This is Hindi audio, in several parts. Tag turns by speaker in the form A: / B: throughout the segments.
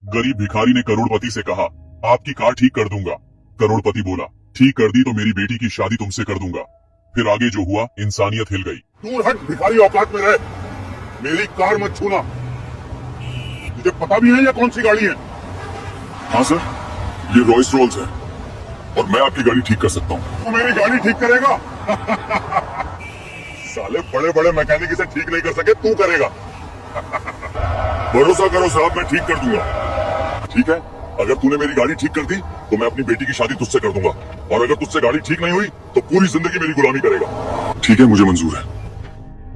A: गरीब भिखारी ने करोड़पति से कहा, आपकी कार ठीक कर दूंगा। करोड़पति बोला, ठीक कर दी तो मेरी बेटी की शादी तुमसे कर दूंगा। फिर आगे जो हुआ, इंसानियत हिल गई।
B: दूर हट, भिखारी औकात में रह, मेरी कार मत छूना। मुझे पता भी है ये कौन सी गाड़ी है।
A: हाँ सर, ये रॉयस रोल्स है और मैं आपकी गाड़ी ठीक कर सकता हूँ।
B: तू मेरी गाड़ी ठीक करेगा? साले बड़े बड़े मैकेनिक इसे ठीक नहीं कर सके, तू करेगा। भरोसा करो साहब, मैं ठीक कर दूंगा। ठीक है, अगर तूने मेरी गाड़ी ठीक कर दी तो मैं अपनी बेटी की शादी तुझसे कर दूंगा, और अगर तुझसे गाड़ी ठीक नहीं हुई तो पूरी जिंदगी मेरी गुलामी करेगा। ठीक है, मुझे मंजूर है।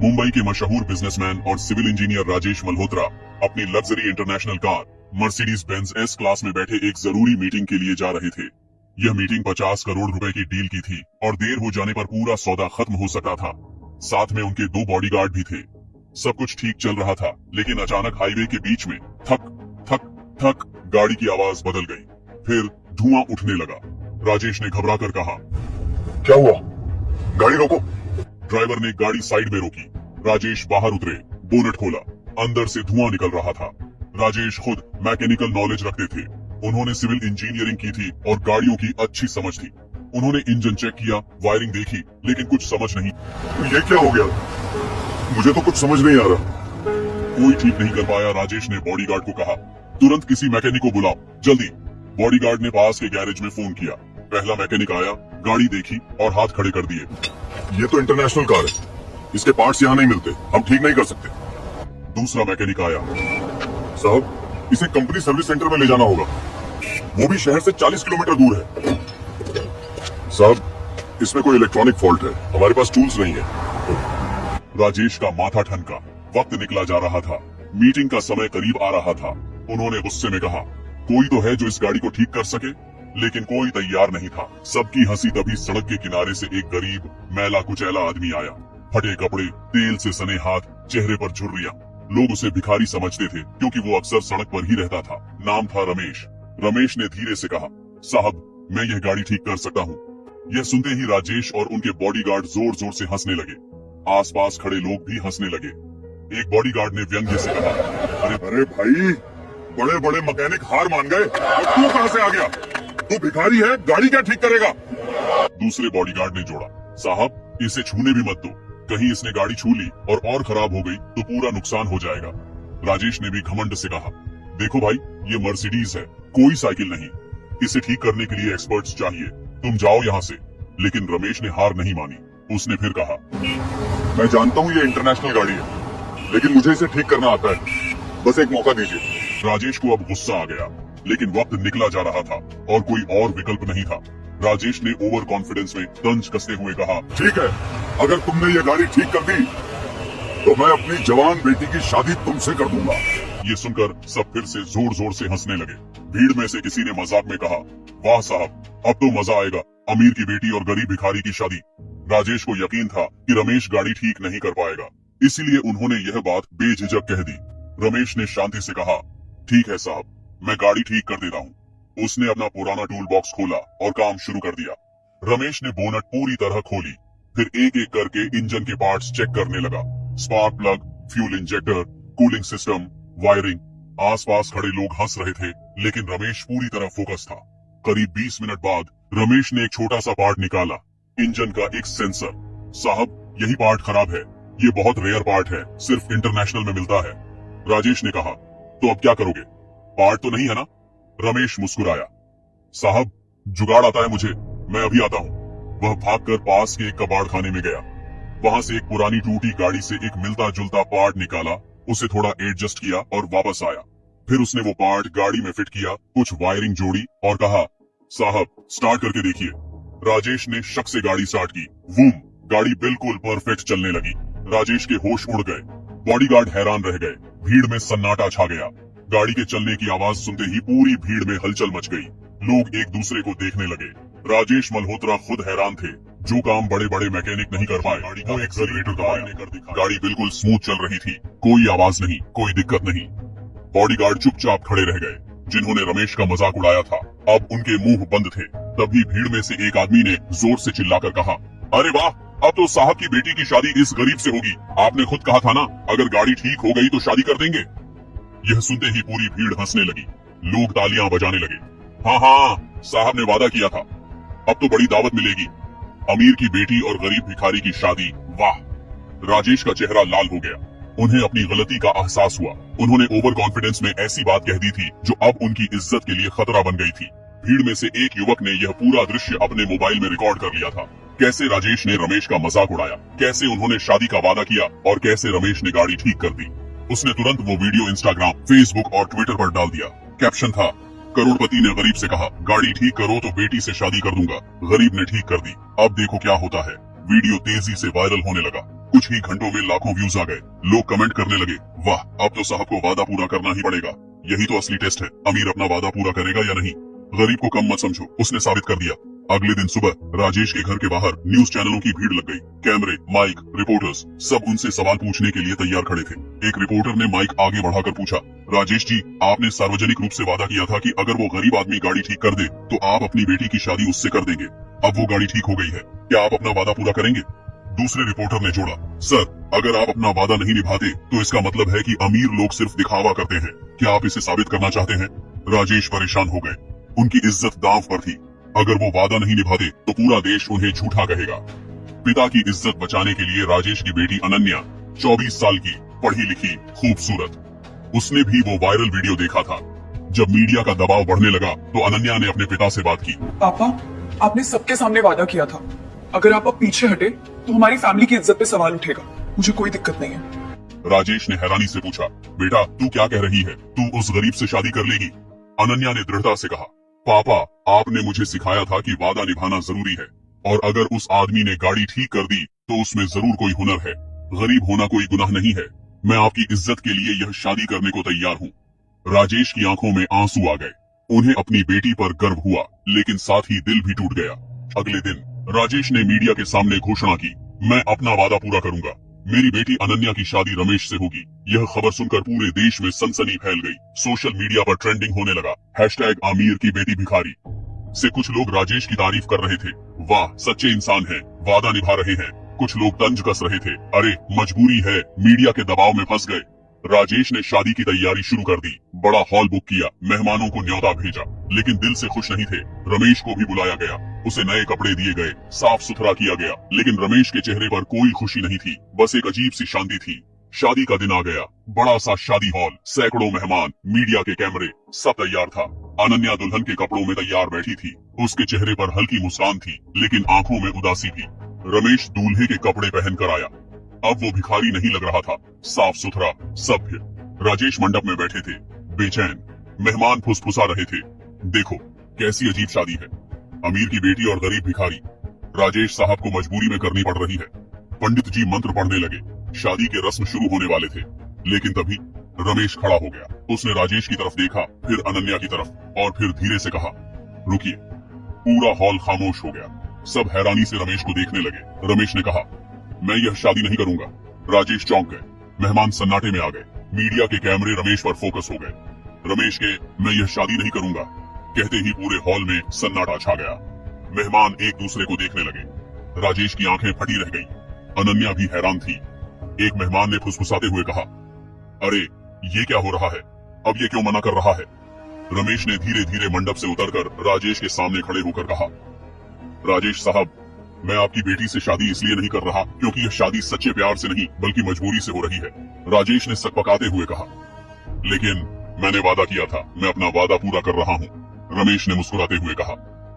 B: मुंबई के मशहूर बिजनेसमैन और सिविल इंजीनियर राजेश मल्होत्रा अपनी luxury international car Mercedes Benz S class में बैठे एक जरूरी मीटिंग के लिए जा रहे थे। यह मीटिंग 50 करोड़ रुपए की डील की थी और देर हो जाने पर पूरा सौदा खत्म हो सका था। साथ में उनके 2 बॉडीगार्ड भी थे। सब कुछ ठीक चल रहा था, लेकिन अचानक हाईवे के बीच में थक थक थक गाड़ी की आवाज बदल गई। फिर धुआं उठने लगा। राजेश ने घबरा कर कहा, क्या हुआ? गाड़ी रोको। ड्राइवर ने गाड़ी साइड में रोकी। राजेश बाहर उतरे, बोनट खोला। अंदर से धुआं निकल रहा था। राजेश खुद मैकेनिकल नॉलेज रखते थे। उन्होंने सिविल इंजीनियरिंग की थी और गाड़ियों की अच्छी समझ थी। उन्होंने इंजन चेक किया, वायरिंग देखी, लेकिन कुछ समझ नहीं। ये क्या हो गया? मुझे तो कुछ समझ नहीं आ रहा।
A: कोई ठीक नहीं कर पाया। राजेश ने बॉडीगार्ड को कहा, तुरंत किसी मैकेनिक को बुलाओ, जल्दी। बॉडीगार्ड ने पास के गैरेज में फोन किया। पहला मैकेनिक आया, गाड़ी देखी और हाथ खड़े कर दिए।
B: ये तो इंटरनेशनल कार है, इसके पार्ट्स यहाँ नहीं मिलते, हम ठीक नहीं कर सकते।
A: दूसरा मैकेनिक आया,
B: साहब इसे कंपनी सर्विस सेंटर में ले जाना होगा, वो भी शहर से 40 किलोमीटर दूर है। साहब इसमें कोई इलेक्ट्रॉनिक फॉल्ट है, हमारे पास टूल्स नहीं है।
A: राजेश का माथा ठनका। वक्त निकला जा रहा था, मीटिंग का समय करीब आ रहा था। उन्होंने गुस्से में कहा, कोई तो है जो इस गाड़ी को ठीक कर सके, लेकिन कोई तैयार नहीं था। सबकी हंसी तभी सड़क के किनारे से एक गरीब मैला कुचैला आदमी आया। फटे कपड़े, तेल से सने हाथ, चेहरे पर झुर्रियां। लोग उसे भिखारी समझते थे क्योंकि वो अक्सर सड़क पर ही रहता था। नाम था रमेश। रमेश ने धीरे से कहा, साहब मैं यह गाड़ी ठीक कर सकता हूँ। यह सुनते ही राजेश और उनके बॉडीगार्ड जोर जोर से हंसने लगे। आसपास खड़े लोग भी हंसने लगे। एक बॉडीगार्ड ने व्यंग्य से कहा,
B: अरे भाई, बड़े बड़े मैकेनिक हार मान गए और तू कहां से आ गया? तू भिखारी है, गाड़ी क्या ठीक करेगा?
A: दूसरे बॉडीगार्ड ने जोड़ा, साहब इसे छूने भी मत दो, कहीं इसने गाड़ी छू ली और खराब हो गई तो पूरा नुकसान हो जाएगा। राजेश ने भी घमंड से कहा, देखो भाई ये मर्सिडीज है, कोई साइकिल नहीं, इसे ठीक करने के लिए एक्सपर्ट्स चाहिए, तुम जाओ यहाँ से। लेकिन रमेश ने हार नहीं मानी। उसने फिर कहा,
B: मैं जानता हूँ ये इंटरनेशनल गाड़ी है, लेकिन मुझे इसे ठीक करना आता है, बस एक मौका दीजिए।
A: राजेश को अब गुस्सा आ गया, लेकिन वक्त निकला जा रहा था और कोई और विकल्प नहीं था। राजेश ने ओवर कॉन्फिडेंस में तंज कसते हुए कहा, ठीक है, अगर तुमने ये गाड़ी ठीक कर दी तो मैं अपनी जवान बेटी की शादी तुमसे कर दूंगा। ये सुनकर सब फिर से जोर जोर से हंसने लगे। भीड़ में से किसी ने मजाक में कहा, वाह साहब, अब तो मजा आएगा, अमीर की बेटी और गरीब भिखारी की शादी। राजेश को यकीन था कि रमेश गाड़ी ठीक नहीं कर पाएगा, इसीलिए उन्होंने यह बात बेझिझक कह दी। रमेश ने शांति से कहा, ठीक है साहब, मैं गाड़ी ठीक कर देता हूँ। उसने अपना पुराना टूल बॉक्स खोला और काम शुरू कर दिया। रमेश ने बोनट पूरी तरह खोली, फिर एक एक करके इंजन के पार्ट्स चेक करने लगा। Spark plug, fuel injector, cooling system, wiring. आसपास खड़े लोग हंस रहे थे, लेकिन रमेश पूरी तरह फोकस था। करीब 20 मिनट बाद रमेश ने एक छोटा सा पार्ट निकाला, इंजन का एक सेंसर। साहब यही पार्ट खराब है, ये बहुत रेयर पार्ट है, सिर्फ इंटरनेशनल में मिलता है। राजेश ने कहा, तो अब क्या करोगे? पार्ट तो नहीं है ना? रमेश मुस्कुराया, साहब जुगाड़ आता है मुझे, मैं अभी आता हूँ। वह भागकर पास के एक कबाड़ खाने में गया। वहां से एक पुरानी टूटी गाड़ी से एक मिलता जुलता पार्ट निकाला, उसे थोड़ा एडजस्ट किया और वापस आया। फिर उसने वो पार्ट गाड़ी में फिट किया, कुछ वायरिंग जोड़ी और कहा, साहब स्टार्ट करके देखिए। राजेश ने शक से गाड़ी स्टार्ट की। वूम, गाड़ी बिल्कुल परफेक्ट चलने लगी। राजेश के होश उड़ गए। बॉडीगार्ड हैरान रह गए। भीड़ में सन्नाटा छा गया। गाड़ी के चलने की आवाज सुनते ही पूरी भीड़ में हलचल मच गई। लोग एक दूसरे को देखने लगे। राजेश मल्होत्रा खुद हैरान थे, जो काम बड़े बड़े मैकेनिक नहीं कर पाए, गाड़ी को एक्सीलरेटर दबाने कर दिखा। गाड़ी बिल्कुल स्मूथ चल रही थी, कोई आवाज नहीं, कोई दिक्कत नहीं। बॉडीगार्ड चुपचाप खड़े रह गए। जिन्होंने रमेश का मजाक उड़ाया था, अब उनके मुंह बंद थे। तभी भीड़ में से एक आदमी ने जोर से चिल्लाकर कहा, अरे वाह, अब तो साहब की बेटी की शादी इस गरीब से होगी। आपने खुद कहा था ना, अगर गाड़ी ठीक हो गई तो शादी कर देंगे। यह सुनते ही पूरी भीड़ हंसने लगी, लोग तालियां बजाने लगे। हाँ हाँ, साहब ने वादा किया था, अब तो बड़ी दावत मिलेगी। अमीर की बेटी और गरीब भिखारी की शादी, वाह। राजेश का चेहरा लाल हो गया। उन्हें अपनी गलती का एहसास हुआ। उन्होंने ओवर कॉन्फिडेंस में ऐसी बात कह दी थी जो अब उनकी इज्जत के लिए खतरा बन गई थी। भीड़ में से एक युवक ने यह पूरा दृश्य अपने मोबाइल में रिकॉर्ड कर लिया था। कैसे राजेश ने रमेश का मजाक उड़ाया, कैसे उन्होंने शादी का वादा किया और कैसे रमेश ने गाड़ी ठीक कर दी। उसने तुरंत वो वीडियो इंस्टाग्राम, फेसबुक और ट्विटर पर डाल दिया। कैप्शन था, करोड़पति ने गरीब से कहा, गाड़ी ठीक करो तो बेटी से शादी कर दूंगा। गरीब ने ठीक कर दी, अब देखो क्या होता है। वीडियो तेजी से वायरल होने लगा। कुछ ही घंटों में लाखों व्यूज आ गए। लोग कमेंट करने लगे, वाह, अब तो साहब को वादा पूरा करना ही पड़ेगा। यही तो असली टेस्ट है, अमीर अपना वादा पूरा करेगा या नहीं। गरीब को कम मत समझो, उसने साबित कर दिया। अगले दिन सुबह राजेश के घर के बाहर न्यूज चैनलों की भीड़ लग गई। कैमरे, माइक, रिपोर्टर्स सब उनसे सवाल पूछने के लिए तैयार खड़े थे। एक रिपोर्टर ने माइक आगे बढ़ाकर पूछा, राजेश जी, आपने सार्वजनिक रूप से वादा किया था कि अगर वो गरीब आदमी गाड़ी ठीक कर दे तो आप अपनी बेटी की शादी उससे कर देंगे। अब वो गाड़ी ठीक हो गई है, क्या आप अपना वादा पूरा करेंगे? दूसरे रिपोर्टर ने जोड़ा, सर, अगर आप अपना वादा नहीं निभाते तो इसका मतलब है कि अमीर लोग सिर्फ दिखावा करते हैं। क्या आप इसे साबित करना चाहते हैं? राजेश परेशान हो गए। उनकी इज्जत दांव पर थी। अगर वो वादा नहीं निभाते तो पूरा देश उन्हें झूठा कहेगा। पिता की इज्जत बचाने के लिए राजेश की बेटी अनन्या, 24 साल की, पढ़ी लिखी, खूबसूरत, उसने भी वो वायरल वीडियो देखा था। जब मीडिया का दबाव बढ़ने लगा तो अनन्या ने अपने पिता से बात की।
C: पापा, आपने सबके सामने वादा किया था, अगर आप अब पीछे हटे तो हमारी फैमिली की इज्जत पे सवाल उठेगा। मुझे कोई दिक्कत नहीं है।
A: राजेश ने हैरानी से पूछा, बेटा तू क्या कह रही है? तू उस गरीब से शादी कर लेगी? अनन्या ने दृढ़ता से कहा, पापा, आपने मुझे सिखाया था कि वादा निभाना जरूरी है, और अगर उस आदमी ने गाड़ी ठीक कर दी तो उसमें जरूर कोई हुनर है। गरीब होना कोई गुनाह नहीं है। मैं आपकी इज्जत के लिए यह शादी करने को तैयार हूँ। राजेश की आंखों में आंसू आ गए। उन्हें अपनी बेटी पर गर्व हुआ, लेकिन साथ ही दिल भी टूट गया। अगले दिन राजेश ने मीडिया के सामने घोषणा की, मैं अपना वादा पूरा करूंगा। मेरी बेटी अनन्या की शादी रमेश से होगी। यह खबर सुनकर पूरे देश में सनसनी फैल गई। सोशल मीडिया पर ट्रेंडिंग होने लगा। हैशटैग अमीर की बेटी भिखारी से कुछ लोग राजेश की तारीफ कर रहे थे। वाह, सच्चे इंसान हैं, वादा निभा रहे हैं। कुछ लोग तंज कस रहे थे, अरे मजबूरी है, मीडिया के दबाव में फंस गए। राजेश ने शादी की तैयारी शुरू कर दी। बड़ा हॉल बुक किया, मेहमानों को न्योता भेजा, लेकिन दिल से खुश नहीं थे। रमेश को भी बुलाया गया, उसे नए कपड़े दिए गए, साफ सुथरा किया गया, लेकिन रमेश के चेहरे पर कोई खुशी नहीं थी, बस एक अजीब सी शांति थी। शादी का दिन आ गया। बड़ा सा शादी हॉल, सैकड़ों मेहमान, मीडिया के कैमरे, सब तैयार था। अनन्या दुल्हन के कपड़ों में तैयार बैठी थी। उसके चेहरे पर हल्की मुस्कान थी, लेकिन आंखों में उदासी भी। रमेश दूल्हे के कपड़े पहन कर आया। अब वो भिखारी नहीं लग रहा था, साफ सुथरा, सभ्य। राजेश मंडप में बैठे थे, बेचैन। मेहमान फुसफुसा रहे थे, देखो कैसी अजीब शादी है, अमीर की बेटी और गरीब भिखारी। राजेश साहब को मजबूरी में करनी पड़ रही है। पंडित जी मंत्र पढ़ने लगे। शादी के रस्म शुरू होने वाले थे, लेकिन तभी रमेश खड़ा हो गया। उसने राजेश की तरफ देखा, फिर अनन्या की तरफ, और फिर धीरे से कहा, रुकिए। पूरा हॉल खामोश हो गया। सब हैरानी से रमेश को देखने लगे। रमेश ने कहा, मैं यह शादी नहीं करूंगा। राजेश चौंक गए। मेहमान सन्नाटे में आ गए। मीडिया के कैमरे रमेश पर फोकस हो गए। रमेश के मैं यह शादी नहीं करूंगा कहते ही पूरे हॉल में सन्नाटा छा गया। मेहमान एक दूसरे को देखने लगे। राजेश की आंखें फटी रह गईं। अनन्या भी हैरान थी। एक मेहमान ने फुसफुसाते हुए कहा, अरे ये क्या हो रहा है, अब ये क्यों मना कर रहा है? रमेश ने धीरे धीरे मंडप से उतरकर राजेश के सामने खड़े होकर कहा, राजेश साहब, मैं आपकी बेटी से शादी इसलिए नहीं कर रहा क्योंकि यह शादी सच्चे प्यार से नहीं बल्कि मजबूरी से हो रही है। राजेश ने सकपकाते हुए कहा, लेकिन मैंने वादा किया था, मैं अपना वादा पूरा कर रहा हूँ। रमेश ने मुस्कुराते हुए कहा,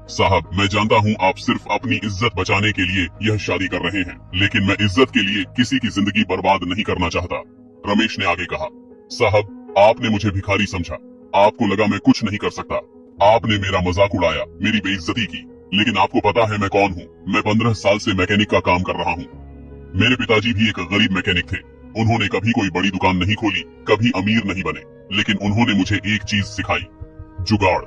A: साहब मैं जानता हूँ आप सिर्फ अपनी इज्जत बचाने के लिए यह शादी कर रहे हैं, लेकिन मैं इज्जत के लिए किसी की जिंदगी बर्बाद नहीं करना चाहता। रमेश ने आगे कहा, साहब आपने मुझे भिखारी समझा, आपको लगा मैं कुछ नहीं कर सकता, आपने मेरा मजाक उड़ाया, मेरी बेइज्जती की, लेकिन आपको पता है मैं कौन हूँ? मैं 15 साल से मैकेनिक का काम कर रहा हूँ। मेरे पिताजी भी एक गरीब मैकेनिक थे। उन्होंने कभी कोई बड़ी दुकान नहीं खोली, कभी अमीर नहीं बने, लेकिन उन्होंने मुझे एक चीज सिखाई, जुगाड़।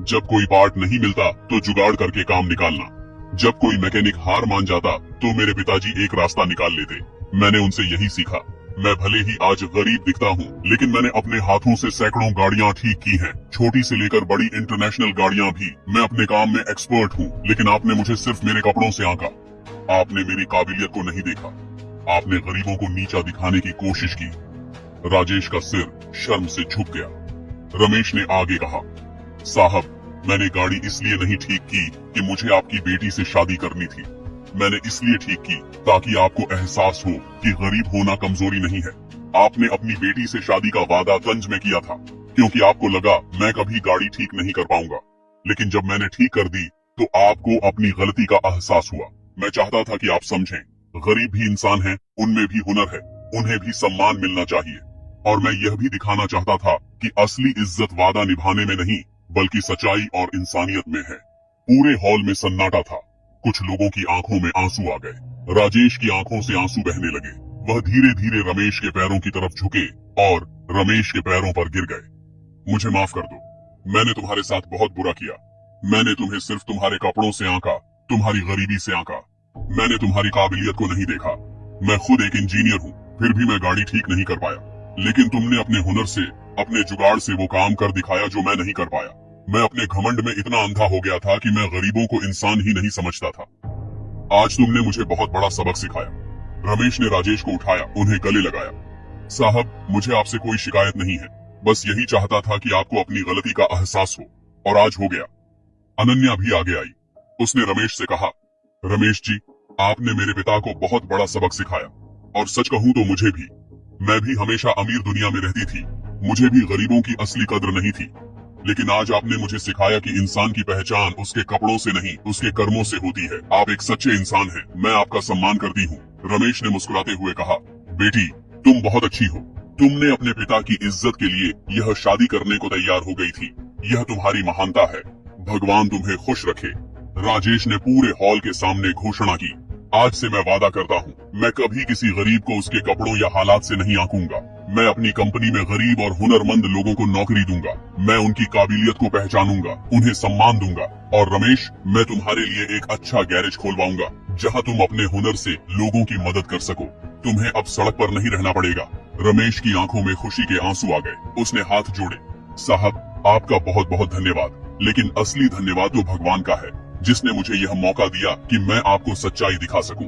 A: जब कोई पार्ट नहीं मिलता तो जुगाड़ करके काम निकालना। जब कोई मैकेनिक हार मान जाता तो मेरे पिताजी एक रास्ता निकाल लेते। मैंने उनसे यही सीखा। मैं भले ही आज गरीब दिखता हूँ, लेकिन मैंने अपने हाथों से सैकड़ों गाड़ियाँ ठीक की हैं, छोटी से लेकर बड़ी इंटरनेशनल गाड़ियाँ भी। मैं अपने काम में एक्सपर्ट हूँ, लेकिन आपने मुझे सिर्फ मेरे कपड़ों से आंका। आपने मेरी काबिलियत को नहीं देखा, आपने गरीबों को नीचा दिखाने की कोशिश की। राजेश का सिर शर्म से झुक गया। रमेश ने आगे कहा, साहब, मैंने गाड़ी इसलिए नहीं ठीक की कि मुझे आपकी बेटी से शादी करनी थी। मैंने इसलिए ठीक की ताकि आपको एहसास हो कि गरीब होना कमजोरी नहीं है। आपने अपनी बेटी से शादी का वादा तंज में किया था क्योंकि आपको लगा मैं कभी गाड़ी ठीक नहीं कर पाऊंगा, लेकिन जब मैंने ठीक कर दी तो आपको अपनी गलती का एहसास हुआ। मैं चाहता था कि आप समझें, गरीब भी इंसान हैं, उनमें भी हुनर है, उन्हें भी सम्मान मिलना चाहिए। और मैं यह भी दिखाना चाहता था कि असली इज्जत वादा निभाने में नहीं बल्कि सच्चाई और इंसानियत में है। पूरे हॉल में सन्नाटा था। कुछ लोगों की आंखों में आंसू आ गए। राजेश की आंखों से आंसू बहने लगे। वह धीरे धीरे रमेश के पैरों की तरफ झुके और रमेश के पैरों पर गिर गए। मुझे माफ कर दो, मैंने तुम्हारे साथ बहुत बुरा किया। मैंने तुम्हें सिर्फ तुम्हारे कपड़ों से आंका, तुम्हारी गरीबी से आंका। मैंने तुम्हारी काबिलियत को नहीं देखा। मैं खुद एक इंजीनियर हूँ, फिर भी मैं गाड़ी ठीक नहीं कर पाया। लेकिन तुमने अपने हुनर से, अपने जुगाड़ से वो काम कर दिखाया जो मैं नहीं कर पाया। मैं अपने घमंड में इतना अंधा हो गया था कि मैं गरीबों को इंसान ही नहीं समझता था। आज तुमने मुझे बहुत बड़ा सबक सिखाया। रमेश ने राजेश को उठाया, उन्हें गले लगाया। साहब, मुझे आपसे कोई शिकायत नहीं है, बस यही चाहता था कि आपको अपनी गलती का एहसास हो, और आज हो गया। अनन्या भी आगे आई। उसने रमेश से कहा, रमेश जी, आपने मेरे पिता को बहुत बड़ा सबक सिखाया, और सच कहूं तो मुझे भी। मैं भी हमेशा अमीर दुनिया में रहती थी, मुझे भी गरीबों की असली कद्र नहीं थी। लेकिन आज आपने मुझे सिखाया कि इंसान की पहचान उसके कपड़ों से नहीं, उसके कर्मों से होती है। आप एक सच्चे इंसान हैं, मैं आपका सम्मान करती हूँ। रमेश ने मुस्कुराते हुए कहा, बेटी, तुम बहुत अच्छी हो। तुमने अपने पिता की इज्जत के लिए यह शादी करने को तैयार हो गई थी। यह तुम्हारी महानता है। भगवान तुम्हें खुश रखे। राजेश ने पूरे हॉल के सामने घोषणा की, आज से मैं वादा करता हूँ, मैं कभी किसी गरीब को उसके कपड़ों या हालात से नहीं आंकूंगा। मैं अपनी कंपनी में गरीब और हुनरमंद लोगों को नौकरी दूंगा। मैं उनकी काबिलियत को पहचानूंगा, उन्हें सम्मान दूंगा। और रमेश, मैं तुम्हारे लिए एक अच्छा गैरेज खोलवाऊंगा जहां तुम अपने हुनर से लोगों की मदद कर सको। तुम्हें अब सड़क पर नहीं रहना पड़ेगा। रमेश की आंखों में खुशी के आंसू आ गए। उसने हाथ जोड़े। साहब, आपका बहुत बहुत धन्यवाद, लेकिन असली धन्यवाद तो भगवान का है, जिसने मुझे यह मौका दिया कि मैं आपको सच्चाई दिखा सकूं।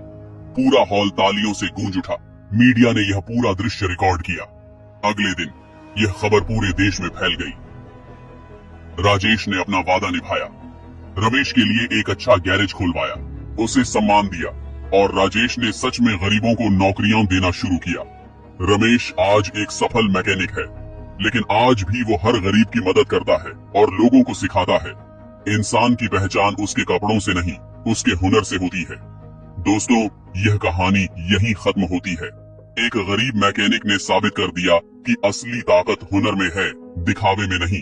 A: पूरा हॉल तालियों से गूंज उठा। मीडिया ने यह पूरा दृश्य रिकॉर्ड किया। अगले दिन यह खबर पूरे देश में फैल गई। राजेश ने अपना वादा निभाया, रमेश के लिए एक अच्छा गैरेज खुलवाया, उसे सम्मान दिया, और राजेश ने सच में गरीबों को नौकरियां देना शुरू किया। रमेश आज एक सफल मैकेनिक है, लेकिन आज भी वो हर गरीब की मदद करता है और लोगों को सिखाता है, इंसान की पहचान उसके कपड़ों से नहीं, उसके हुनर से होती है। दोस्तों, यह कहानी यहीं खत्म होती है। एक गरीब मैकेनिक ने साबित कर दिया कि असली ताकत हुनर में है, दिखावे में नहीं।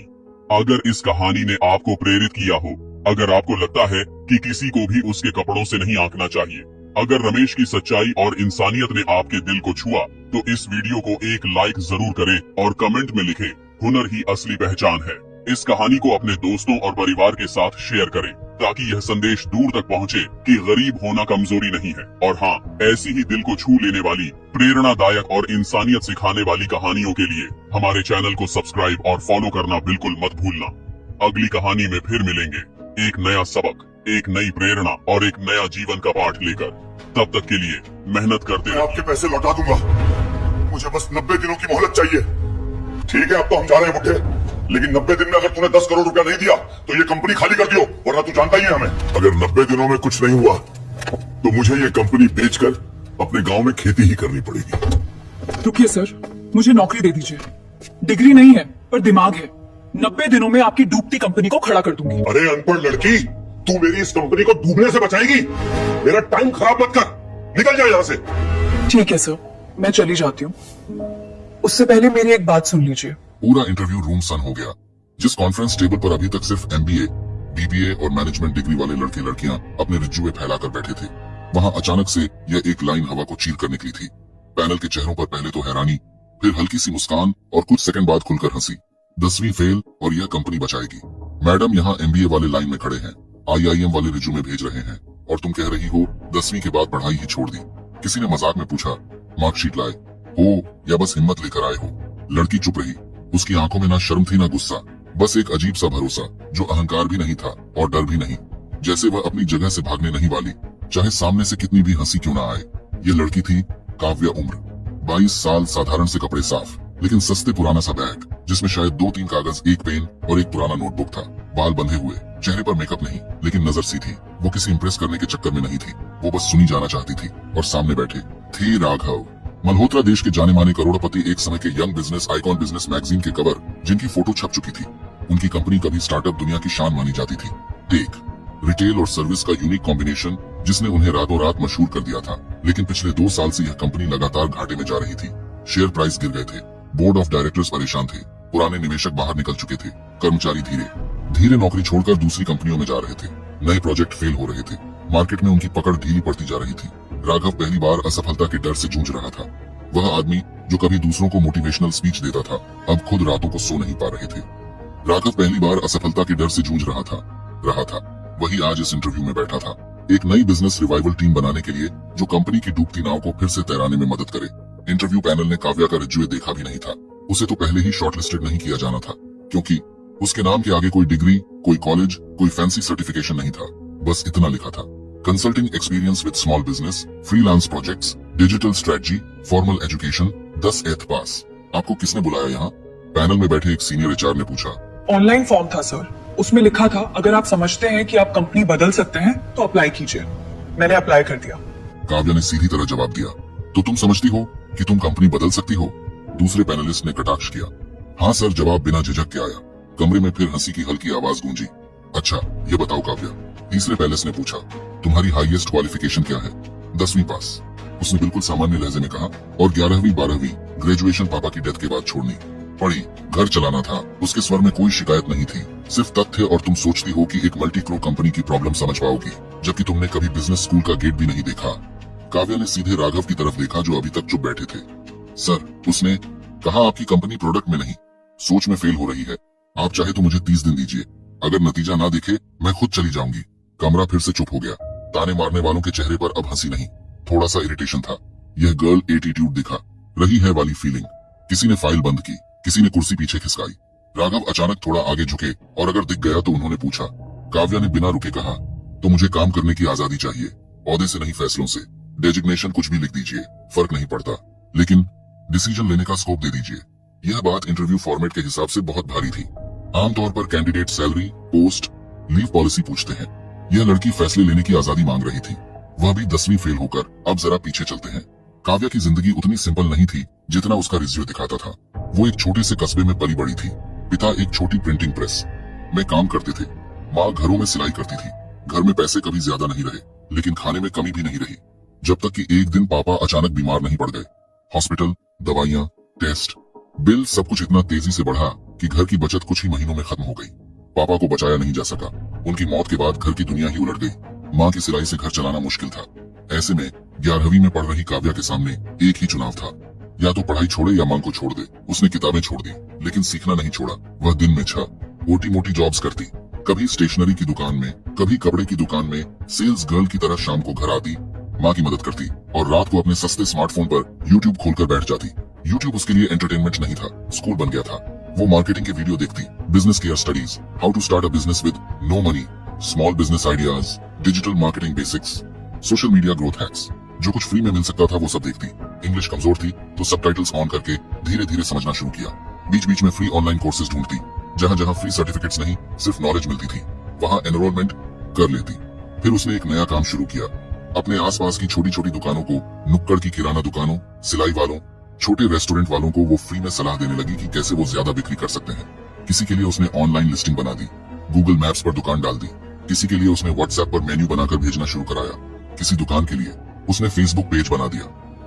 A: अगर इस कहानी ने आपको प्रेरित किया हो, अगर आपको लगता है कि किसी को भी उसके कपड़ों से नहीं आंकना चाहिए, अगर रमेश की सच्चाई और इंसानियत ने आपके दिल को छुआ, तो इस वीडियो को एक लाइक जरूर करें और कमेंट में लिखें, हुनर ही असली पहचान है। इस कहानी को अपने दोस्तों और परिवार के साथ शेयर करें, ताकि यह संदेश दूर तक पहुंचे कि गरीब होना कमजोरी नहीं है। और हाँ, ऐसी ही दिल को छू लेने वाली, प्रेरणादायक और इंसानियत सिखाने वाली कहानियों के लिए हमारे चैनल को सब्सक्राइब और फॉलो करना बिल्कुल मत भूलना। अगली कहानी में फिर मिलेंगे, एक नया सबक, एक नई प्रेरणा और एक नया जीवन का पाठ लेकर। तब तक के लिए मेहनत करते
B: मैं आपके पैसे लौटा दूंगा, मुझे बस 90 दिनों की मोहलत चाहिए। ठीक है, अब तो हम जा रहे हैं बुड्ढे, लेकिन 90 दिन में अगर तूने 10 करोड़ रुपया नहीं दिया तो ये कंपनी खाली कर दियो, वरना तू जानता ही है हमें। अगर 90 दिनों में कुछ नहीं हुआ तो मुझे ये कंपनी बेचकर अपने गांव में खेती ही करनी पड़ेगी।
C: रुकिए सर, मुझे नौकरी दे दीजिए। डिग्री नहीं है पर दिमाग है। 90 दिनों में आपकी डूबती कंपनी को खड़ा कर दूंगी।
B: अरे अनपढ़ लड़की, तू मेरी इस कंपनी को डूबने से बचाएगी? मेरा टाइम खराब मत कर, निकल जाओ यहाँ से।
C: ठीक है सर, मैं चली जाती हूँ। उससे पहले मेरी एक बात सुन लीजिए।
D: पूरा इंटरव्यू रूम सन हो गया। जिस कॉन्फ्रेंस टेबल पर अभी तक सिर्फ MBA, BBA और मैनेजमेंट डिग्री वाले लड़के लड़कियां अपने रिज्यूमे फैलाकर बैठे थे, वहां अचानक से यह एक लाइन हवा को चीर कर निकली थी। पैनल के चेहरों पर पहले तो हैरानी, फिर हल्की सी मुस्कान और कुछ सेकंड बाद खुलकर हंसी। 10वीं फेल और यह कंपनी बचाएगी। मैडम यहाँ MBA वाले लाइन में खड़े हैं, IIM वाले रिज्यूमे भेज रहे हैं, और तुम कह रही हो 10वीं के बाद पढ़ाई ही छोड़ दी। किसी ने मजाक में पूछा, मार्कशीट लाए हो या बस हिम्मत लेकर आए हो? लड़की चुप रही। उसकी आंखों में ना शर्म थी ना गुस्सा, बस एक अजीब सा भरोसा, जो अहंकार भी नहीं था और डर भी नहीं। जैसे वह अपनी जगह से भागने नहीं वाली, चाहे सामने से कितनी भी हंसी क्यों ना आए। ये लड़की थी काव्या, उम्र 22 साल, साधारण से कपड़े साफ लेकिन सस्ते पुराना सा बैग जिसमें शायद 2-3 कागज, एक पेन और एक पुराना नोटबुक था। बाल बंधे हुए, चेहरे पर मेकअप नहीं लेकिन नजर सी थी। वो किसी इंप्रेस करने के चक्कर में नहीं थी, वो बस सुनी जाना चाहती थी। और सामने बैठे थे राघव मल्होत्रा, देश के जाने माने करोड़पति, एक समय के young business icon, business magazine के कवर जिनकी फोटो छप चुकी थी। उनकी कंपनी कभी स्टार्टअप दुनिया की शान मानी जाती थी। टेक, रिटेल और सर्विस का यूनिक कॉम्बिनेशन जिसने उन्हें रातों रात मशहूर कर दिया था। लेकिन पिछले 2 साल से यह कंपनी लगातार घाटे में जा रही थी। शेयर प्राइस गिर गए थे, बोर्ड ऑफ डायरेक्टर्स परेशान थे, पुराने निवेशक बाहर निकल चुके थे, कर्मचारी धीरे धीरे नौकरी छोड़कर दूसरी कंपनियों में जा रहे थे, नए प्रोजेक्ट फेल हो रहे थे, मार्केट में उनकी पकड़ ढीली पड़ती जा रही थी। राघव पहली बार असफलता के डर से जूझ रहा था। वह आदमी जो कभी दूसरों को मोटिवेशनल स्पीच देता था, अब खुद रातों को सो नहीं पा रहे थे। राघव पहली बार असफलता के डर से जूझ रहा था। वही आज इस इंटरव्यू में बैठा था, एक नई बिजनेस रिवाइवल टीम बनाने के लिए जो कंपनी की डूबती नाव को फिर से तैराने में मदद करे। इंटरव्यू पैनल ने काव्या का रिज्यूमे देखा भी नहीं था। उसे तो पहले ही शॉर्टलिस्टेड नहीं किया जाना था, क्योंकि उसके नाम के आगे कोई डिग्री, कोई कॉलेज, कोई फैंसी सर्टिफिकेशन नहीं था। बस इतना लिखा था, consulting experience with small business, freelance projects, digital strategy, formal education, 10 8 पास। आपको किसने बुलाया यहाँ? पैनल में बैठे एक सीनियर एचआर ने पूछा।
C: ऑनलाइन फॉर्म था सर, उसमें लिखा था अगर आप समझते हैं कि आप कंपनी बदल सकते हैं तो अप्लाई कीजिए। मैंने अप्लाई कर दिया।
D: काव्या ने सीधी तरह जवाब दिया, तो तुम समझती हो कि तुम कंपनी बदल सकती हो? दूसरे पैनलिस्ट ने कटाक्ष किया। हाँ सर, जवाब बिना झिझक के आया। कमरे में फिर हंसी की हल्की आवाज गूंजी। अच्छा ये बताओ काव्या, तीसरे पैलेस ने पूछा, तुम्हारी हाईएस्ट क्वालिफिकेशन क्या है? 10वीं पास, उसने बिल्कुल सामान्य लहजे में कहा। और 11वीं 12वीं ग्रेजुएशन पापा की डेथ के बाद छोड़नी पड़ी, घर चलाना था। उसके स्वर में कोई शिकायत नहीं थी, सिर्फ तथ्य। और तुम सोचती हो कि एक मल्टी क्रो कंपनी की प्रॉब्लम समझ पाओगी, जबकि तुमने कभी बिजनेस स्कूल का गेट भी नहीं देखा। काव्या ने सीधे राघव की तरफ देखा जो अभी तक चुप बैठे थे। सर, उसने कहा, आपकी कंपनी प्रोडक्ट में नहीं सोच में फेल हो रही है। आप चाहे तो मुझे 30 दिन दीजिए, अगर नतीजा ना दिखे मैं खुद चली जाऊंगी। कमरा फिर से चुप हो गया। ताने मारने वालों के चेहरे पर अब हंसी नहीं, थोड़ा सा इरिटेशन था। यह गर्ल एटीट्यूड दिखा रही है वाली फीलिंग। किसी ने फाइल बंद की, किसी ने कुर्सी पीछे खिसकाई। राघव अचानक थोड़ा आगे झुके और अगर दिख गया तो उन्होंने पूछा। काव्या ने बिना रुके कहा, तो मुझे काम करने की आजादी चाहिए, ओहदे से नहीं फैसलों से। डेजिग्नेशन कुछ भी लिख दीजिए, फर्क नहीं पड़ता, लेकिन डिसीजन लेने का स्कोप दे दीजिए। यह बात इंटरव्यू फॉर्मेट के हिसाब से बहुत भारी थी। आमतौर पर candidate salary, post, leave policy पूछते हैं। यह लड़की फैसले लेने की आजादी मांग रही थी, वह भी 10वीं फेल होकर। अब जरा पीछे चलते हैं। काव्या की जिंदगी उतनी सिंपल नहीं थी जितना उसका रिज्यूमे दिखाता था। वो एक छोटे से कस्बे में पली बड़ी थी। पिता एक छोटी प्रिंटिंग प्रेस में काम करते थे, माँ घरों में सिलाई करती थी। घर में पैसे कभी ज्यादा नहीं रहे, लेकिन खाने में कमी भी नहीं रही, जब तक कि एक दिन पापा अचानक बीमार नहीं पड़ गए। हॉस्पिटल, दवाइयाँ, टेस्ट, बिल, सब कुछ इतना तेजी से बढ़ा कि घर की बचत कुछ ही महीनों में खत्म हो गई। पापा को बचाया नहीं जा सका। उनकी मौत के बाद घर की दुनिया ही उलट गई। माँ की सिलाई से घर चलाना मुश्किल था। ऐसे में 11वीं में पढ़ रही काव्या के सामने एक ही चुनाव था, या तो पढ़ाई छोड़े या मां को छोड़ दे। उसने किताबें छोड़ दी, लेकिन सीखना नहीं छोड़ा। वह दिन में 6 मोटी मोटी जॉब्स करती, कभी स्टेशनरी की दुकान में, कभी कपड़े की दुकान में, सेल्स गर्ल की तरह शाम को घर आती, माँ की मदद करती और रात को अपने सस्ते स्मार्टफोन पर यूट्यूब खोलकर बैठ जाती। यूट्यूब उसके लिए एंटरटेनमेंट नहीं था, स्कूल बन गया था। वो मार्केटिंग के वीडियो देखती, business care studies, how to start a business with no money, small business ideas, digital marketing basics, social media growth hacks. जो कुछ फ्री में मिल सकता था वो सब देखती। इंग्लिश कमजोर थी तो सबटाइटल्स ऑन करके धीरे धीरे समझना शुरू किया। बीच बीच में फ्री ऑनलाइन कोर्सेज ढूंढती, जहां जहां फ्री सर्टिफिकेट्स नहीं सिर्फ नॉलेज मिलती थी, वहां एनरोलमेंट कर लेती। फिर उसने एक नया काम शुरू किया। अपने आसपास की छोटी छोटी दुकानों को, नुक्कड़ की किराना दुकानों, सिलाई वालों, छोटे रेस्टोरेंट वालों को वो फ्री में सलाह देने लगी कि कैसे वो ज्यादा बिक्री कर सकते हैं। किसी के लिए उसने ऑनलाइन लिस्टिंग बना दी, गूगल मैप्स पर दुकान डाल दी। किसी के लिए उसने व्हाट्सएप पर मेन्यू बनाकर भेजना शुरू कराया। किसी दुकान के लिए उसने फेसबुक पेज बना दिया,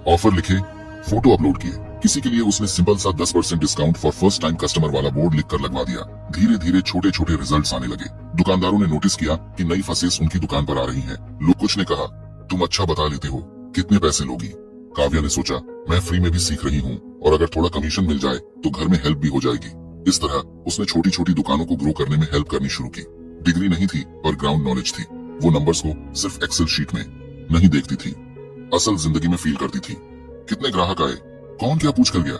D: ऑफर लिखे, फोटो अपलोड किए। किसी के लिए उसने सिंपल सा 10% discount for first time customer वाला बोर्ड लिखकर लगवा दिया। धीरे धीरे छोटे छोटे रिजल्ट्स आने लगे। दुकानदारों ने नोटिस किया कि नई फसेस उनकी दुकान पर आ रही हैं। लोग कुछ ने कहा, तुम अच्छा बता लेते हो, कितने पैसे लोगी? काव्या ने सोचा, मैं फ्री में भी सीख रही हूँ और अगर थोड़ा कमीशन मिल जाए तो घर में हेल्प भी हो जाएगी। इस तरह उसने छोटी छोटी दुकानों को ग्रो करने में हेल्प करनी शुरू की। डिग्री नहीं थी पर ग्राउंड नॉलेज थी। वो नंबर्स को सिर्फ एक्सेल शीट में नहीं देखती थी, असल जिंदगी में फील करती थी। कितने ग्राहक आए, कौन क्या पूछ कर गया,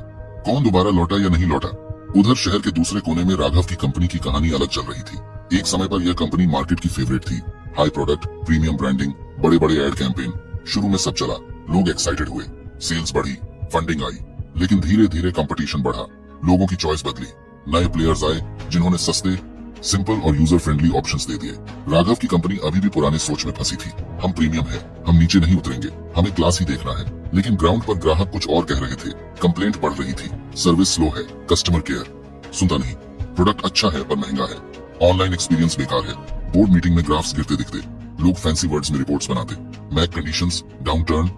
D: कौन दोबारा लौटा या नहीं लौटा। उधर शहर के दूसरे कोने में राघव की कंपनी की कहानी अलग चल रही थी। एक समय पर यह कंपनी मार्केट की फेवरेट थी। हाई प्रोडक्ट, प्रीमियम ब्रांडिंग, बड़े बड़े एड कैंपेन। शुरू में सब चला, लोग एक्साइटेड हुए, सेल्स बढ़ी, फंडिंग आई, लेकिन धीरे धीरे कंपटीशन बढ़ा, लोगों की चॉइस बदली, नए प्लेयर्स आए जिन्होंने सस्ते, सिंपल और यूजर फ्रेंडली ऑप्शंस दे दिए। राघव की कंपनी अभी भी पुराने सोच में फंसी थी, हम प्रीमियम है, हम नीचे नहीं उतरेंगे, हमें क्लास ही देखना है। लेकिन ग्राउंड पर ग्राहक कुछ और कह रहे थे, कंप्लेंट बढ़ रही थी, सर्विस स्लो है, कस्टमर केयर सुनता नहीं, प्रोडक्ट अच्छा है पर महंगा है, ऑनलाइन एक्सपीरियंस बेकार है, बोर्ड मीटिंग में ग्राफ्स गिरते दिखते, लोग फैंसी वर्ड्स में रिपोर्ट्स बनाते, मैक कंडीशंस, डाउनटर्न,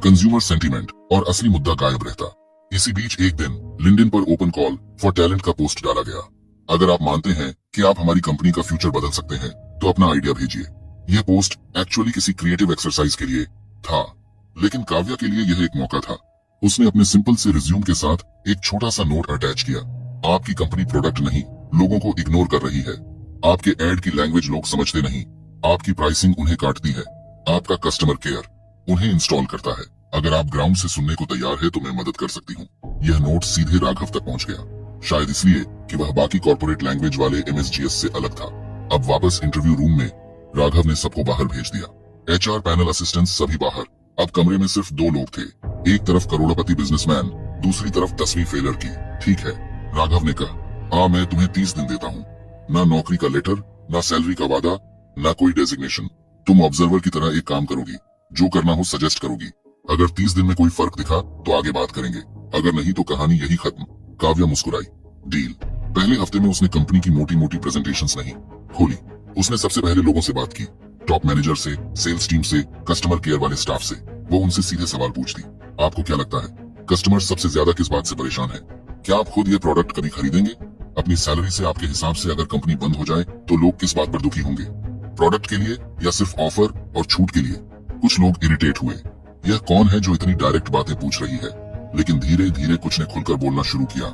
D: कंज्यूमर सेंटीमेंट और असली मुद्दा गायब रहता। इसी बीच एक दिन लिंक्डइन पर ओपन कॉल फॉर टैलेंट का पोस्ट डाला गया। अगर आप मानते हैं कि आप हमारी कंपनी का फ्यूचर बदल सकते हैं तो अपना आइडिया भेजिए। यह पोस्ट एक्चुअली किसी क्रिएटिव एक्सरसाइज के लिए था, लेकिन काव्या के लिए यह एक मौका था। उसने अपने सिंपल से रिज्यूम के साथ एक छोटा सा नोट अटैच किया। आपकी कंपनी प्रोडक्ट नहीं, लोगों को इग्नोर कर रही है। आपके एड की लैंग्वेज लोग समझते नहीं, आपकी प्राइसिंग उन्हें काटती है, आपका कस्टमर केयर उन्हें इंस्टॉल करता है। अगर आप ग्राउंड से सुनने को तैयार है तो मैं मदद कर सकती हूँ। यह नोट सीधे राघव तक पहुँच गया, शायद इसलिए कि वह बाकी कॉर्पोरेट लैंग्वेज वाले MSGS से अलग था। अब वापस इंटरव्यू रूम में राघव ने सबको बाहर भेज दिया। HR पैनल असिस्टेंट्स सभी बाहर। अब कमरे में सिर्फ दो लोग थे, एक तरफ करोड़पति बिजनेसमैन, दूसरी तरफ 10वीं फेलर की। ठीक है, राघव ने कहा, मैं तुम्हें 30 दिन देता हूँ, ना नौकरी का लेटर, ना सैलरी का वादा, ना कोई डेजिग्नेशन। तुम ऑब्जर्वर की तरह एक काम करोगी, जो करना हो सजेस्ट करोगी। अगर 30 दिन में कोई फर्क दिखा तो आगे बात करेंगे, अगर नहीं तो कहानी यही खत्म। काव्या मुस्कुराई। डील। पहले हफ्ते में उसने कंपनी की मोटी मोटी प्रेजेंटेशंस नहीं खोली। उसने सबसे पहले लोगों से बात की, टॉप मैनेजर से, सेल्स टीम से, कस्टमर केयर वाले स्टाफ से। वो उनसे सीधे सवाल पूछती, आपको क्या लगता है कस्टमर सबसे ज्यादा किस बात से परेशान है? क्या आप खुद ये प्रोडक्ट कभी खरीदेंगे? अपनी सैलरी से आपके हिसाब से अगर कंपनी बंद हो जाए तो लोग किस बात पर दुखी होंगे? प्रोडक्ट के लिए या सिर्फ ऑफर और छूट के लिए? कुछ लोग इरिटेट हुए, यह कौन है जो इतनी डायरेक्ट बातें पूछ रही है? लेकिन धीरे धीरे कुछ ने खुलकर बोलना शुरू किया।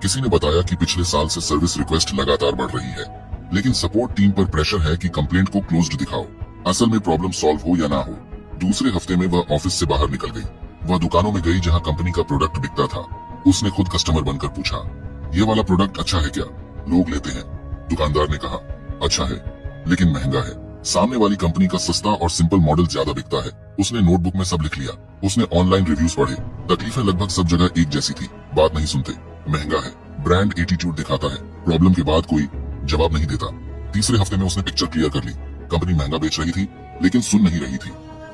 D: किसी ने बताया कि पिछले साल से सर्विस रिक्वेस्ट लगातार बढ़ रही है, लेकिन सपोर्ट टीम पर प्रेशर है कि कंप्लेंट को क्लोज्ड दिखाओ, असल में प्रॉब्लम सॉल्व हो या ना हो। दूसरे हफ्ते में वह ऑफिस से बाहर निकल गई। वह दुकानों में गई जहां कंपनी का प्रोडक्ट बिकता था। उसने खुद कस्टमर बनकर पूछा, ये वाला प्रोडक्ट अच्छा है क्या? लोग लेते हैं। दुकानदार ने कहा, अच्छा है लेकिन महंगा है। सामने वाली कंपनी का सस्ता और सिंपल मॉडल ज्यादा बिकता है। उसने नोटबुक में सब लिख लिया। उसने ऑनलाइन रिव्यूज पढ़े। तकलीफें लगभग सब जगह एक जैसी थी, बात नहीं सुनते, महंगा है, ब्रांड एटीट्यूड दिखाता है, प्रॉब्लम के बाद कोई जवाब नहीं देता। तीसरे हफ्ते में उसने पिक्चर क्लियर कर ली। कंपनी महंगा बेच रही थी लेकिन सुन नहीं रही थी।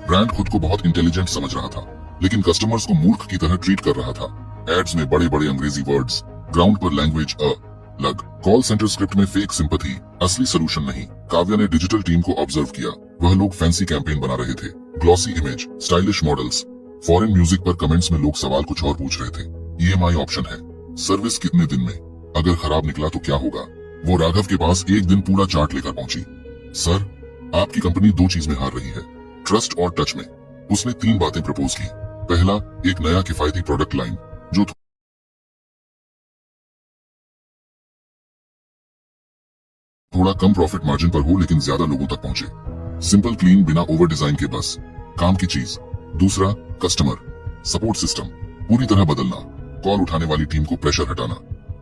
D: ब्रांड खुद को बहुत इंटेलिजेंट समझ रहा था, लेकिन कस्टमर्स को मूर्ख की तरह ट्रीट कर रहा था। एड्स में बड़े बड़े अंग्रेजी वर्ड्स, ग्राउंड पर लैंग्वेज अलग, कॉल सेंटर स्क्रिप्ट में फेक सिंपैथी, असली सोल्यूशन नहीं। काव्या ने डिजिटल टीम को ऑब्जर्व किया। वह लोग फैंसी कैंपेन बना रहे थे, glossy image, stylish models. Foreign music पर कमेंट्स में लोग सवाल कुछ और पूछ रहे थे। EMI ऑप्शन है, सर्विस कितने दिन में, अगर खराब निकला तो क्या होगा? वो राघव के पास एक दिन पूरा चार्ट लेकर पहुंची। सर, आपकी कंपनी 2 चीज में हार रही है, ट्रस्ट और टच में। उसने 3 बातें प्रपोज की। पहला, एक नया किफायती प्रोडक्ट लाइन जो थोड़ा कम प्रॉफिट मार्जिन पर हो लेकिन ज्यादा लोगों तक पहुंचे। सिंपल, क्लीन, बिना ओवर डिजाइन के, बस काम की चीज। दूसरा, कस्टमर सपोर्ट सिस्टम पूरी तरह बदलना। कॉल उठाने वाली टीम को प्रेशर हटाना,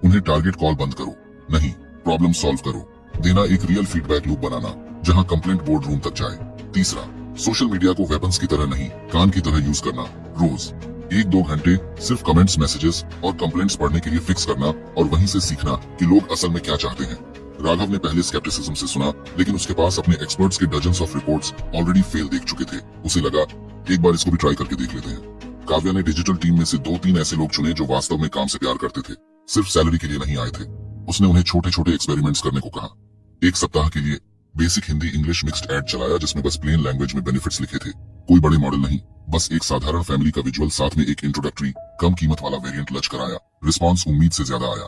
D: उन्हें टारगेट कॉल बंद करो, नहीं प्रॉब्लम सॉल्व करो। देना एक रियल फीडबैक लूप बनाना जहां कंप्लेंट बोर्ड रूम तक जाए। तीसरा, सोशल मीडिया को वेपन्स की तरह नहीं, कान की तरह यूज करना। रोज 1-2 घंटे सिर्फ कमेंट्स, मैसेजेस और कंप्लेंट्स पढ़ने के लिए फिक्स करना और वहीं से सीखना कि लोग असल में क्या चाहते हैं। राघव ने पहले स्केप्टिसिज्म से सुना, लेकिन उसके पास अपने एक्सपर्ट्स के dozens of reports already fail देख चुके थे। उसे लगा, एक बार इसको भी ट्राई करके देख लेते हैं। काव्या ने डिजिटल टीम में से 2-3 ऐसे लोग चुने जो वास्तव में काम से प्यार करते थे, सिर्फ सैलरी के लिए नहीं आए थे। उसने उन्हें छोटे छोटे एक्सपेरिमेंट्स करने को कहा। 1 सप्ताह के लिए basic Hindi English mixed ad चलाया जिसमें बस प्लेन लैंग्वेज में बेनिफिट्स लिखे थे। कोई बड़े मॉडल नहीं, बस एक साधारण फैमिली का विजुअल, साथ में एक इंट्रोडक्टरी कम कीमत वाला वेरिएंट लच कराया। रिस्पॉन्स उम्मीद से ज्यादा आया।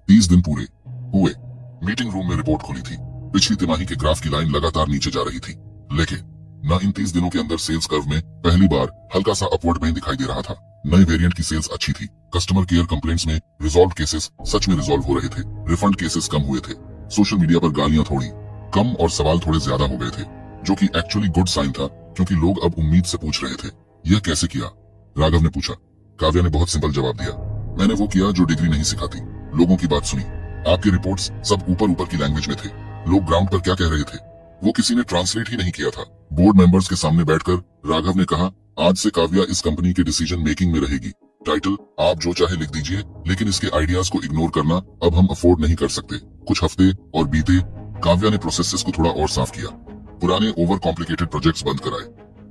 D: 30 दिन पूरे हुए। मीटिंग रूम में रिपोर्ट खुली थी। पिछली तिमाही के ग्राफ की लाइन लगातार नीचे जा रही थी, लेकिन न इन 30 दिनों के अंदर सेल्स कर्व में पहली बार हल्का सा अपवर्ड में दिखाई दे रहा था। नए वेरिएंट की सेल्स अच्छी थी। कस्टमर केयर कंप्लेंट्स में रिजॉल्व केसेस सच में रिजॉल्व हो रहे थे। रिफंड केसेस कम हुए थे। सोशल मीडिया पर गालियां थोड़ी कम और सवाल थोड़े ज्यादा हो गए थे, जो कि एक्चुअली गुड साइन था, क्योंकि लोग अब उम्मीद से पूछ रहे थे। यह कैसे किया? राघव ने पूछा। काव्या ने बहुत सिंपल जवाब दिया, मैंने वो किया जो डिग्री नहीं सिखाती। लोगों की बात सुनी। आपके रिपोर्ट्स सब ऊपर ऊपर की लैंग्वेज में थे। लोग ग्राउंड पर क्या कह रहे थे वो किसी ने ट्रांसलेट ही नहीं किया था। बोर्ड मेंबर्स के सामने बैठकर राघव ने कहा, आज से काव्या इस कंपनी के डिसीजन मेकिंग में रहेगी। टाइटल आप जो चाहे लिख दीजिए, लेकिन इसके आइडियाज को इग्नोर करना अब हम अफोर्ड नहीं कर सकते। कुछ हफ्ते और बीते। काव्या ने प्रोसेसेस को थोड़ा और साफ किया, पुराने ओवर कॉम्प्लिकेटेड प्रोजेक्ट्स बंद कराए,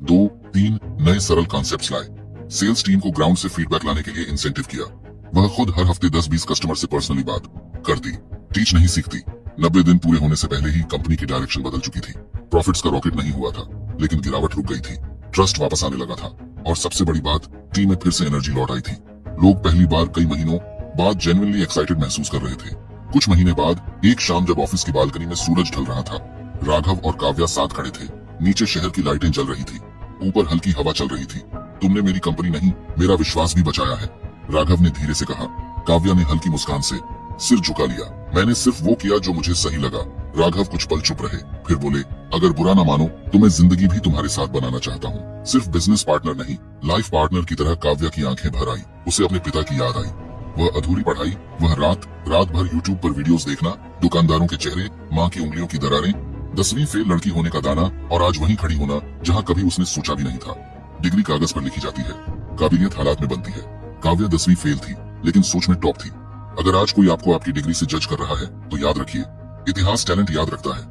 D: 2-3 नए सरल कॉन्सेप्ट्स लाए, सेल्स टीम को ग्राउंड से फीडबैक लाने के लिए इंसेंटिव किया। वह खुद हर हफ्ते 10-20 कस्टमर से पर्सनली बात करती। टीच नहीं सीखती। 90 दिन पूरे होने से पहले ही कंपनी की डायरेक्शन बदल चुकी थी। प्रॉफिट्स का रॉकेट नहीं हुआ था, लेकिन गिरावट रुक गई थी। ट्रस्ट वापस आने लगा था, और सबसे बड़ी बात, टीम में फिर से एनर्जी लौट आई थी। लोग पहली बार कई महीनों बाद जेन्युइनली एक्साइटेड महसूस कर रहे थे। कुछ महीने बाद एक शाम जब ऑफिस की बालकनी में सूरज ढल रहा था, राघव और काव्या साथ खड़े थे। नीचे शहर की लाइटें जल रही थी, ऊपर हल्की हवा चल रही थी। तुमने मेरी कंपनी नहीं, मेरा विश्वास भी बचाया है, राघव ने धीरे से कहा। काव्या ने हल्की मुस्कान से सिर झुका लिया। मैंने सिर्फ वो किया जो मुझे सही लगा। राघव कुछ पल चुप रहे, फिर बोले, अगर बुरा ना मानो तो मैं जिंदगी भी तुम्हारे साथ बनाना चाहता हूँ, सिर्फ बिजनेस पार्टनर नहीं, लाइफ पार्टनर की तरह। काव्या की आंखें भर आई। उसे अपने पिता की याद आई, वह अधूरी पढ़ाई, वह रात भर यूट्यूब पर वीडियोस देखना, दुकानदारों के चेहरे, माँ की उंगलियों की दरारें, 10वीं फेल लड़की होने का दाना, और आज वहीं खड़ी होना जहाँ कभी उसने सोचा भी नहीं था। डिग्री कागज पर लिखी जाती है, काबिलियत हालात में बनती है। काव्या 10वीं फेल थी, लेकिन सोच में टॉप थी। अगर आज कोई आपको आपकी डिग्री से जज कर रहा है, तो याद रखिए, इतिहास टैलेंट याद रखता है।